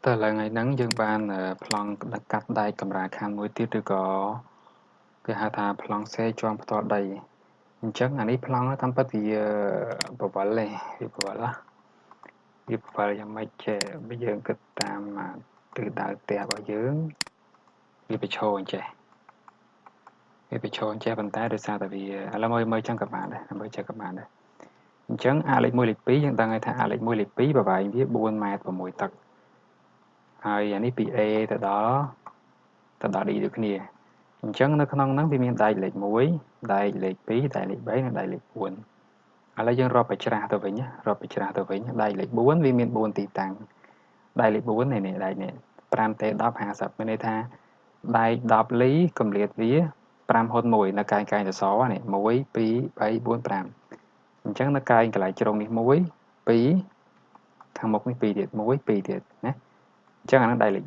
តើឡើងថ្ងៃហ្នឹងយើងបានប្លង់កាត់ដែកកម្រាលខាងមួយទៀតឬក៏គេហៅថាប្លង់សេជាន់ផ្ទាល់ដីអញ្ចឹងអានេះប្លង់តាមពិតវាបវលទេវាបវលណាវាបវលយ៉ាងម៉េចចេះបើយើងគិតតាមទិសដៅផ្ទះរបស់យើងវាប្រឈរអញ្ចេះវាប្រឈរអញ្ចេះប៉ុន្តែដោយសារតែវាឥឡូវមើលចឹងក៏បានដែរមើលចេះក៏បានដែរអញ្ចឹងអាលេខ1លេខ2យើងដឹងហើយថាអាលេខ1លេខ2ប្រវែងវា4ម៉ែត្រ6តឹកហើយអានេះពី A ទៅដល់D ដូចគ្នាអញ្ចឹងនៅក្នុងហ្នឹងវាមានដែកលេខ1ដែកលេខ2ដែកលេខ3និងដែកលេខ4ឥឡូវយើងរាប់បច្ច្រាស់ទៅវិញរាប់បច្ច្រាស់ទៅវិញដែកលេខ4វាមាន4ទីតាំងដែកលេខ4នេះដែកនេះ5 t 10 50មានន័យថាដែក10លីកម្រិតវា5ហូត1នៅកែងសសរនេះ1 2 3 4 5អញ្ចឹងនៅកែងកន្លែងជ្រុងនេះ1 2ខាងមុខនេះ2ទៀត1 2ទៀតណាអញ្ចឹងអានោះដែកលេខ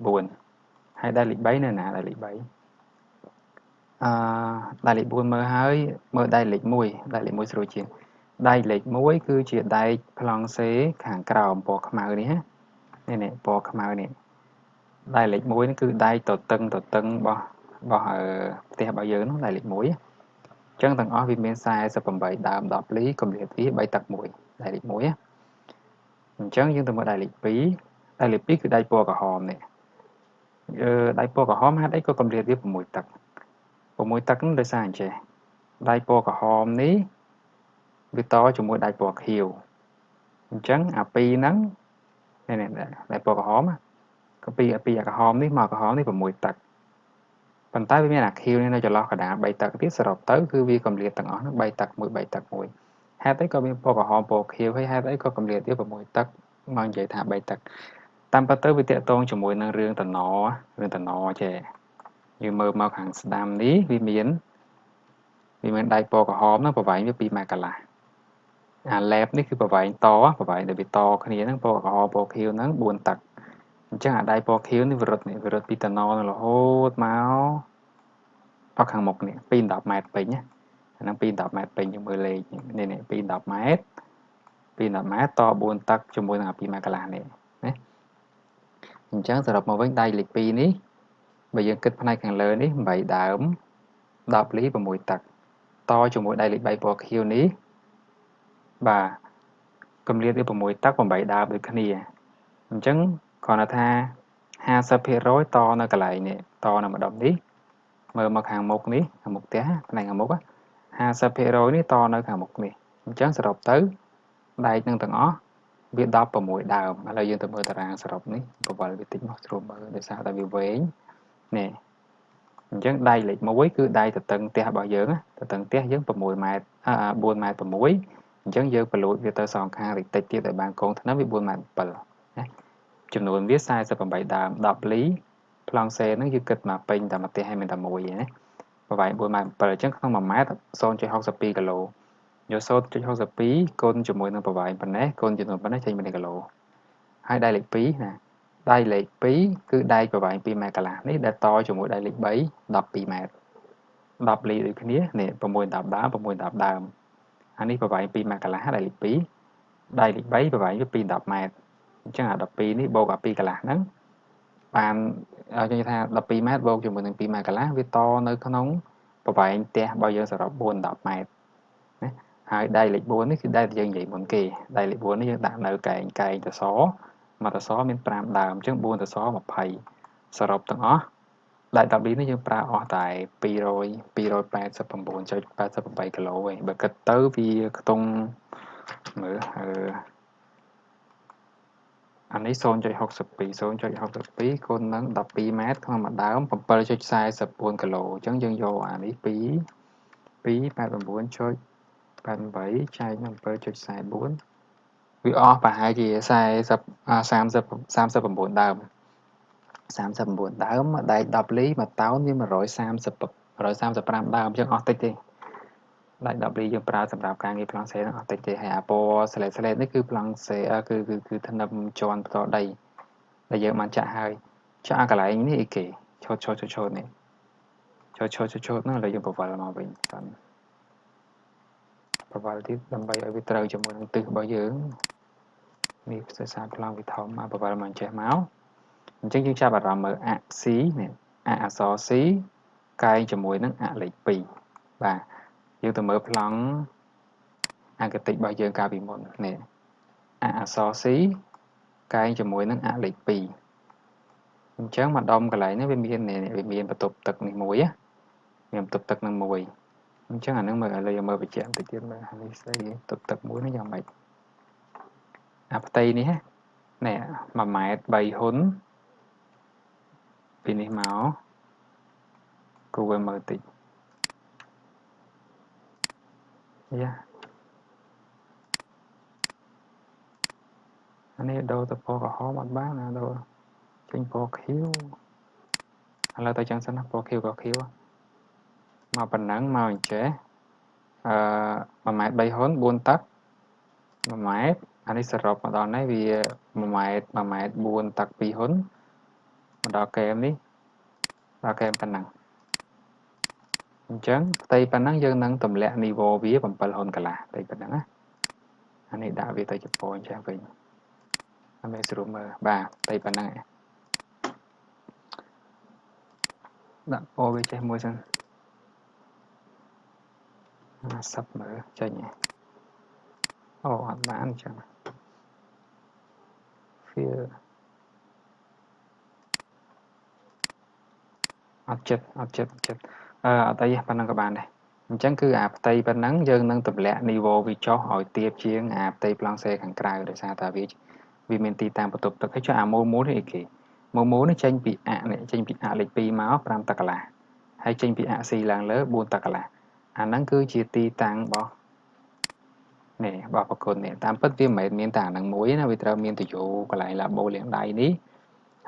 4ហើយដែកលេខ3នៅណាដែកលេខ3ដែកលេខ4មើលហើយមើលដែកលេខ1ដែកលេខ1ស្រួលជាងដែកលេខ1គឺជាដែកប្លង់សេខាងក្រោមពណ៌ខ្មៅនេះណានេះពណ៌ខ្មៅនេះដែកលេខ1នេះគឺដែកតតឹងរបស់ផ្ទះរបស់យើងនោះដែកលេខ1អញ្ចឹងទាំងអស់វាមាន48ដើម10លីកម្រិតវា3តឹក1ដែកលេខ1អញ្ចឹងយើងទៅមើលដែកលេខ2ដែកលេខ2គឺដែកពណ៌ក្រហមនេះដែកពណ៌ក្រហមហេតុអីក៏កម្រិតវា6តឹក6តឹកនោះដោយសារអញ្ចេះដែកពណ៌ក្រហមនេះវាតជាមួយដែកពណ៌ខៀវអញ្ចឹងអាពីរហ្នឹងនេះដែកពណ៌ក្រហមក៏ពីអាក្រហមនេះមកក្រហមនេះ6តឹកប៉ុន្តែវាមានអាខៀវនេះនៅចន្លោះកណ្ដាល3តឹកទៀតសរុបទៅគឺវាកម្រិតទាំងអស់ហ្នឹង3តឹក1 3តឹក1ហេតុអីក៏មានពណ៌ក្រហមពណ៌ខៀវហើយហេតុអីក៏កម្រិតវា6តឹកមកនិយាយថា3តឹកតាមពិតទៅវាតាក់ទងជាមួយនឹងរឿងតំណចេះយើងមើលមកខាងស្ដាំនេះវាមានដែកពណ៌ក្រហមហ្នឹងប្រវែងវា2ម៉ែត្រកន្លះអាឡែបនេះគឺប្រវែងប្រវែងដែលវាតគ្នាហ្នឹងពណ៌ក្រហមពណ៌ខៀវហ្នឹង4តឹកអញ្ចឹងអាដែកពណ៌ខៀវនេះវារត់ពីតំណរហូតមកខាងមុខនេះ2 10ម៉ែត្រពេញណាអាហ្នឹង2 10ម៉ែត្រពេញយើងមើលលេខនេះ2 10ម៉ែត្រ2 10ម៉ែត្រត4តឹកជាមួយនឹង2ម៉ែត្រកន្លះនេះណាអញ្ចឹងសរុបមកវិញដែកលេខ2នេះបើយើងគិតផ្នែកខាងលើនេះ8ដើម10លី6តឹកតជាមួយដែកលេខ3ពណ៌ខៀវនេះបាទកម្រិតវា6តឹក8ដើមដូចគ្នាអញ្ចឹងគ្រាន់តែថា50%តនៅកន្លែងនេះតនៅម្ដុំនេះមើលមកខាងមុខនេះខាងមុខផ្ទះផ្នែកខាងមុខ50%នេះតនៅខាងមុខនេះអញ្ចឹងសរុបទៅដែកនឹងទាំងអស់វា16ដើមឥឡូវយើងទៅមើលតារាងសរុបនេះបវលវាតិចមកស្រួលមើលដោយសារតែវាវែងនេះអញ្ចឹងដែកលេខ1គឺដែកទទឹងផ្ទះរបស់យើងទទឹងផ្ទះយើង6ម៉ែត្រ4ម៉ែត្រ6អញ្ចឹងយើងបលូតវាទៅសងខាងតិចទៀតឲ្យបានកងថ្នាំវា4ម៉ែត្រ7ណាចំនួនវា48ដើម10លីប្លង់សេហ្នឹងយើងគិតមកពេញតែមួយផ្ទះឲ្យមានតែមួយឯណាប្រវែង4ម៉ែត្រ7អញ្ចឹងក្នុង1ម៉ែត្រ 0.62 គីឡូយក 0.62 គុណជាមួយនឹងប្រវែងប៉ុណ្ណេះគុណចំនួនប៉ុណ្ណេះចេញមកគីឡូហើយដែកលេខ2ណាដែកលេខ2គឺដែកប្រវែង2ម៉ែត្រកន្លះនេះដែលតជាមួយដែកលេខ3 12ម៉ែត្រ10លីដូចគ្នានេះ6 10ដើម6 10ដើមអានេះប្រវែង2ម៉ែត្រកន្លះដែកលេខ2ដែកលេខ3ប្រវែងវា2 10ម៉ែត្រអញ្ចឹងអា12នេះបូកអា2កន្លះហ្នឹងបាននិយាយថា12ម៉ែត្របូកជាមួយនឹង2ម៉ែត្រកន្លះវាតនៅក្នុងប្រវែងផ្ទះរបស់យើងសរុប4 10ម៉ែត្រណាហើយដែកលេខ4នេះគឺដែកដែលយើងនិយាយមុនគេដែកលេខ4នេះយើងដាក់នៅកែងសសរមួយសសរមាន5ដើមអញ្ចឹង4សសរ20សរុបទាំងអស់ដែក10លីនេះយើងប្រើអស់តែ289.88គីឡូឯងបើគិតទៅវាខ្ទង់មើលអានេះ 0.62 គុណនឹង12ម៉ែត្រក្នុងមួយដើម 7.44 គីឡូអញ្ចឹងយើងយកអានេះ289.88 ចែកនឹង 7.44 វាអស់ប្រហែលជា39ដើម39ដើមដែក10លីមួយតោនវា135ដើមអញ្ចឹងអស់តិចទេដែក10លីយើងប្រើសម្រាប់ការងារប្លង់សេហ្នឹងអស់តិចទេហើយអាពណ៌ស្លេតនេះគឺប្លង់សេគឺធ្នឹមជាន់ផ្ទាល់ដីដែលយើងបានចាក់ហើយចាក់អាកន្លែងនេះអីគេឈតនេះឈតហ្នឹងឥឡូវយើងបវល់មកវិញតាមបវល់ទៀតដើម្បីឲ្យវាត្រូវជាមួយនឹងទិសរបស់យើងនេះភាសាប្លង់វាធំមកបវល់មកចេះមក អញ្ចឹងយើងចាប់អារម្មណ៍មើលអៈ C នេះអក្សរ C កែងជាមួយនឹងអលេខ2បាទយើងទៅមើលប្លង់អង្គតិចរបស់យើងកាលពីមុននេះអក្សរ C កែងជាមួយនឹងអលេខ2អញ្ចឹងម្ដុំកន្លែងនេះវាមានបន្ទប់ទឹកនេះមួយមានបន្ទប់ទឹកនឹងមួយអញ្ចឹងអានឹងមើលឥឡូវយើងមើលបញ្ជាក់បន្តិចទៀតមើលនេះស្អីបន្ទប់ទឹកមួយនេះយ៉ាងម៉េចអាផ្ទៃនេះនេះ1 ម៉ែត្រ 3 ហ៊ុនពីនេះមកគូវាមើលតិចយ៉ាអានេះដូរទៅពណ៌ក្រហមអត់បានណាដូរចេញពណ៌ខៀវឥឡូវទៅចឹងសិនណាពណ៌ខៀវក៏ខៀវមកប៉ុណ្ណឹងមកអញ្ចេះ1 ម៉ែត្រ 3 ហ៊ុន 4 តឹក 1 ម៉ែត្រអានេះសរុបមកដល់នេះវា1 ម៉ែត្រ 1 ម៉ែត្រ 4 តឹក 2 ហ៊ុនមកដល់កែមនេះដល់កែមប៉ុណ្ណឹងអញ្ចឹងផ្ទៃប៉ុណ្ណឹងយើងនឹងទម្លាក់នីវ៉ូវា7ហ៊ុនកន្លះផ្ទៃប៉ុណ្ណឹងណាអានេះដាក់វាទៅជាពណ៌អញ្ចឹងវិញឲ្យស្រួលមើលបាទផ្ទៃប៉ុណ្ណឹងដាក់ពណ៌វាចេះមួយសិន50មើលចេញអូអត់បានអញ្ចឹងវាអត់ចិត្តអត់អីប៉ុណ្ណឹងក៏បានដែរអញ្ចឹងគឺអាផ្ទៃប៉ុណ្ណឹងយើងនឹងទម្លាក់នីវ៉ូវាចុះឲ្យទាបជាងអាផ្ទៃប្លង់សេខាងក្រៅដោយសារតែវាមានទីតាំងបន្ទប់ទឹកហើយចុះអាមូលនេះអីគេមូលនេះចេញពីអនេះចេញពីអលេខ2មក5 តឹកកន្លះហើយចេញពីអ C ឡើងលើ4 តឹកកន្លះអាហ្នឹងគឺជាទីតាំងរបស់នេះរបស់ប្រគុណនេះតាមពិតវាមិនមែនមានតែអាហ្នឹងមួយណាវាត្រូវមានតយោកន្លែងឡាបូលាងដៃនេះ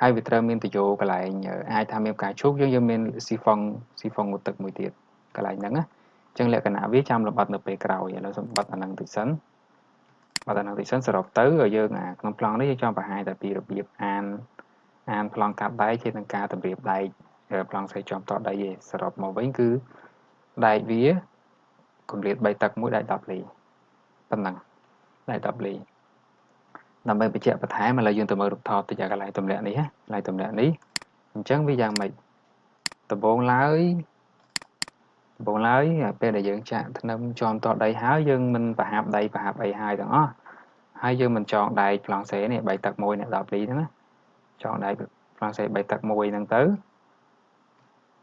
ហើយវាត្រូវមានតយោកន្លែងអាចថាមានផ្កាឈូកយើងមានស៊ីហ្វុងទឹកមួយទៀតកន្លែងហ្នឹងណាអញ្ចឹងលក្ខណៈវាចាំលម្អិតនៅពេលក្រោយឥឡូវសម្បត្តិអាហ្នឹងតិចសិនបាត់អាហ្នឹងតិចសិនសរុបទៅយើងក្នុងប្លង់នេះយើងចង់បង្ហាញតែពីរបៀបអានប្លង់កាត់ដែកជានឹងការតម្រៀបដែកប្លង់ស្អីចំតដីឯងសរុបមកវិញគឺដែកវាគម្លាត3 តឹកមួយដែក10 លីប៉ុណ្ណឹងដែក10 លីដើម្បីបញ្ជាក់បន្ថែមឥឡូវយើងទៅមើលរូបថតតិចកន្លែងទម្លាក់នេះកន្លែងទម្លាក់នេះអញ្ចឹងវាយ៉ាងម៉េចដំបូងឡើយពេលដែលយើងចាក់ធ្នឹមចំតដីហើយយើងមិនប្រហាប់ដីប្រហាប់អីហើយទាំងអស់ហើយយើងមិនចងដែកប្លង់សេនេះ3 តឹកមួយនេះ10 លីហ្នឹងណាចងដែកប្លង់សេ3 តឹកមួយហ្នឹងទៅ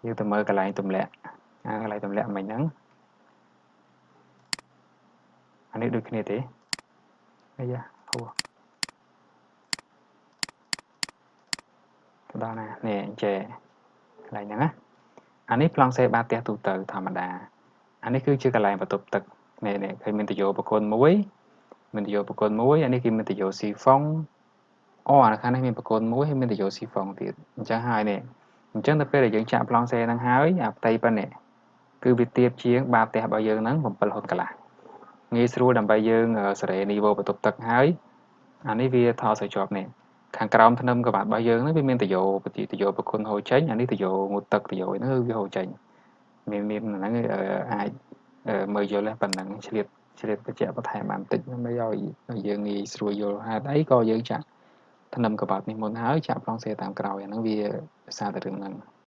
យើងទៅមើលកន្លែងទម្លាក់កន្លែងទម្លាក់មិញហ្នឹងអានេះដូចគ្នាទេអាយ៉ាហួរទៅដល់ណានេះអញ្ចេះកន្លែងហ្នឹងណាអានេះប្លង់សេបាតផ្ទះទូទៅធម្មតាអានេះគឺជាកន្លែងបន្ទប់ទឹកនេះឃើញមានតយោបកុនមួយមានតយោបកុនមួយអានេះគឺមានតយោស៊ីហ្វុងអូអាខាងនេះមានបកុនមួយហើយមានតយោស៊ីហ្វុងទៀតអញ្ចឹងហើយនេះអញ្ចឹងទៅពេលដែលយើងចាក់ប្លង់សេហ្នឹងហើយអាផ្ទៃប៉ុណ្ណេះគឺវាទាបជាងបាតផ្ទះរបស់យើងហ្នឹង7 ហ៊ុនកន្លះងាយស្រួលដើម្បីយើងសេរីនីវ៉ូបន្ទប់ទឹកហើយអានេះវាថតឲ្យជាប់នេះខាងក្រោមធ្នឹមក្បាត់របស់យើងហ្នឹងវាមានតយោបកុនហូរចេញអានេះតយោងូតទឹកតយោហ្នឹងគឺវាហូរចេញមានហ្នឹងអាចមើលយល់ប៉ុណ្ណឹងឆ្លៀតបញ្ជាក់បន្ថែមបានបន្តិចដើម្បីឲ្យយើងងាយស្រួលយល់ហេតុអីក៏យើងចាក់ធ្នឹមក្បាត់នេះមុនហើយចាក់ប្លង់សេតាមក្រោយអាហ្នឹងវាសារតែរឿងហ្នឹង